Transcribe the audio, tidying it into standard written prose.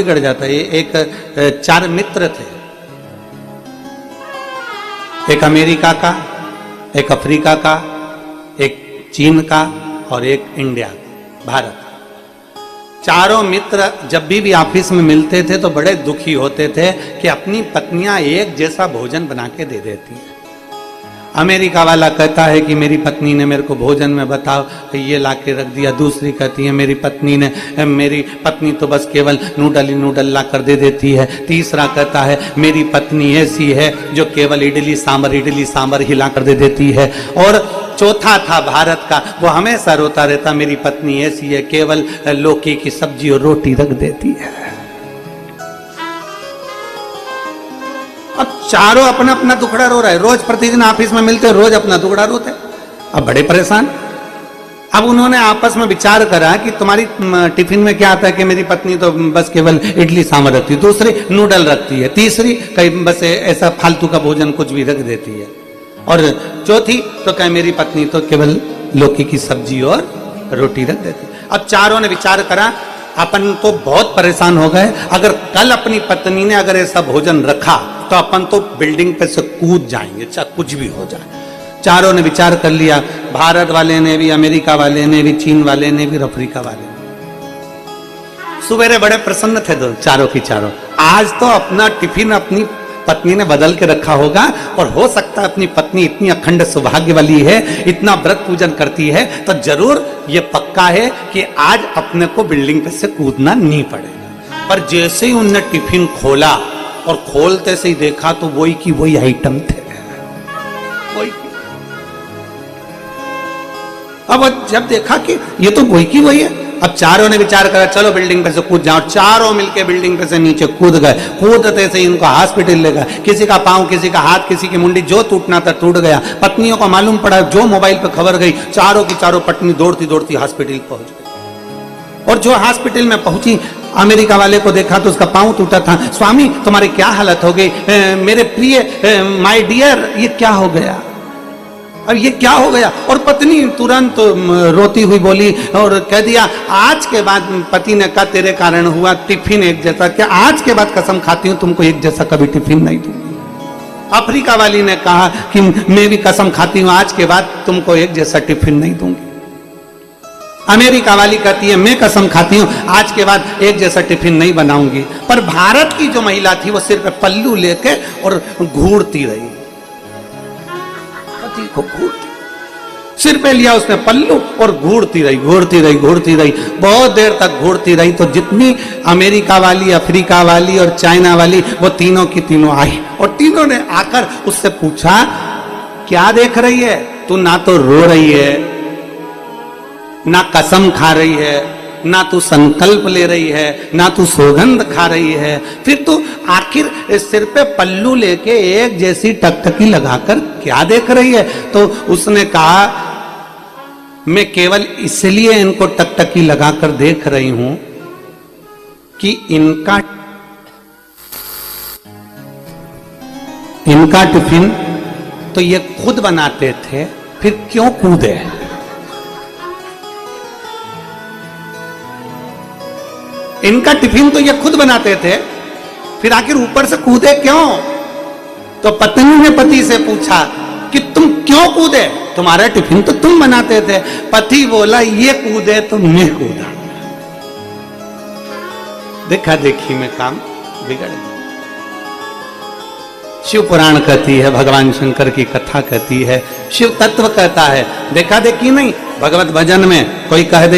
बिगड़ जाता है। एक 4 मित्र थे, एक अमेरिका का, एक अफ्रीका का, एक चीन का और एक इंडिया भारत। चारों मित्र जब भी ऑफिस में मिलते थे तो बड़े दुखी होते थे कि अपनी पत्नियां एक जैसा भोजन बना के दे देती हैं। अमेरिका वाला कहता है कि मेरी पत्नी ने मेरे को भोजन में बताओ ये ला के रख दिया। दूसरी कहती है मेरी पत्नी तो बस केवल नूडल ही नूडल ला कर दे देती है। तीसरा कहता है मेरी पत्नी ऐसी है जो केवल इडली सांबर ही ला कर दे देती है। और चौथा था भारत का, वो हमेशा रोता रहता मेरी पत्नी ऐसी है केवल लौकी की सब्जी और रोटी रख देती है। अब चारों अपना अपना दुखड़ा रो रहा है, रोज प्रतिदिन ऑफिस में मिलते रोज अपना दुखड़ा रोते। अब बड़े परेशान। अब उन्होंने आपस में विचार करा कि तुम्हारी टिफिन में क्या आता है कि मेरी पत्नी तो बस केवल इडली सांभर रखती है, दूसरी नूडल रखती है, तीसरी कहीं बस ऐसा फालतू का भोजन कुछ भी रख देती है, और चौथी तो कहीं मेरी पत्नी तो केवल लौकी की सब्जी और रोटी रख देती है। अब चारों ने विचार करा अपन तो बहुत परेशान हो गए, अगर कल अपनी पत्नी ने अगर ऐसा भोजन रखा तो अपन तो बिल्डिंग पे से कूद जाएंगे, चाहे कुछ भी हो जाए। चारों ने विचार कर लिया, भारत वाले ने भी, अमेरिका वाले ने भी, चीन वाले ने भी, अफ्रीका वाले ने। सुबेरे बड़े प्रसन्न थे चारों की चारों। आज तो अपना टिफिन अपनी पत्नी ने बदल के रखा होगा, और हो सकता है अपनी पत्नी इतनी अखंड सौभाग्य वाली है, इतना व्रत पूजन करती है, तो जरूर ये पक्का है कि आज अपने को बिल्डिंग पे से कूदना नहीं पड़ेगा। पर जैसे ही उनने टिफिन खोला और खोलते से ही देखा तो वही की वही आइटम थे, वही। अब जब देखा कि ये तो वही की वही है, अब चारों ने विचार करा चलो बिल्डिंग पे से कूद जाओ। चारों मिलके बिल्डिंग पे से नीचे कूद गए। कूदते से इनको हॉस्पिटल ले गए, किसी का पांव, किसी का हाथ, किसी की मुंडी, जो टूटना था टूट गया। पत्नियों को मालूम पड़ा, जो मोबाइल पे खबर गई, चारों की चारों पत्नी दौड़ती दौड़ती हॉस्पिटल पहुंच गई। और जो हॉस्पिटल में पहुंची, अमेरिका वाले को देखा तो उसका पांव टूटा था। स्वामी तुम्हारी क्या हालत हो गई? मेरे प्रिय, माय डियर, ये क्या हो गया? और ये क्या हो गया? और पत्नी तुरंत रोती हुई बोली और कह दिया आज के बाद, पति ने कहा तेरे कारण हुआ, टिफिन एक जैसा, क्या आज के बाद कसम खाती हूं तुमको एक जैसा कभी टिफिन नहीं दूंगी। अफ्रीका वाली ने कहा कि मैं भी कसम खाती हूं आज के बाद तुमको एक जैसा टिफिन नहीं दूंगी। अमेरिका वाली कहती है मैं कसम खाती हूं आज के बाद एक जैसा टिफिन नहीं बनाऊंगी। पर भारत की जो महिला थी वो सिर पे पल्लू लेके और घूरती रही, को घूरती, सिर पे लिया उसने पल्लू और घूरती रही, बहुत देर तक घूरती रही। तो जितनी अमेरिका वाली, अफ्रीका वाली और चाइना वाली, वो तीनों की तीनों आई और तीनों ने आकर उससे पूछा क्या देख रही है तू? ना तो रो रही है, ना कसम खा रही है, ना तू संकल्प ले रही है, ना तू सौगंध खा रही है, फिर तू आखिर सिर पे पल्लू लेके एक जैसी टकटकी लगाकर क्या देख रही है? तो उसने कहा मैं केवल इसलिए इनको टकटकी लगाकर देख रही हूं कि इनका टिफिन तो ये खुद बनाते थे, फिर क्यों कूदे? इनका टिफिन तो ये खुद बनाते थे, फिर आखिर ऊपर से कूदे क्यों? तो पत्नी ने पति से पूछा कि तुम क्यों कूदे? तुम्हारा टिफिन तो तुम बनाते थे। पति बोला ये कूदे तो मैं कूदा। देखा देखी में काम बिगड़ गया। शिव पुराण कहती है, भगवान शंकर की कथा कहती है, शिव तत्व कहता है। देखा देखी नहीं, भगवत भजन में कोई कह दे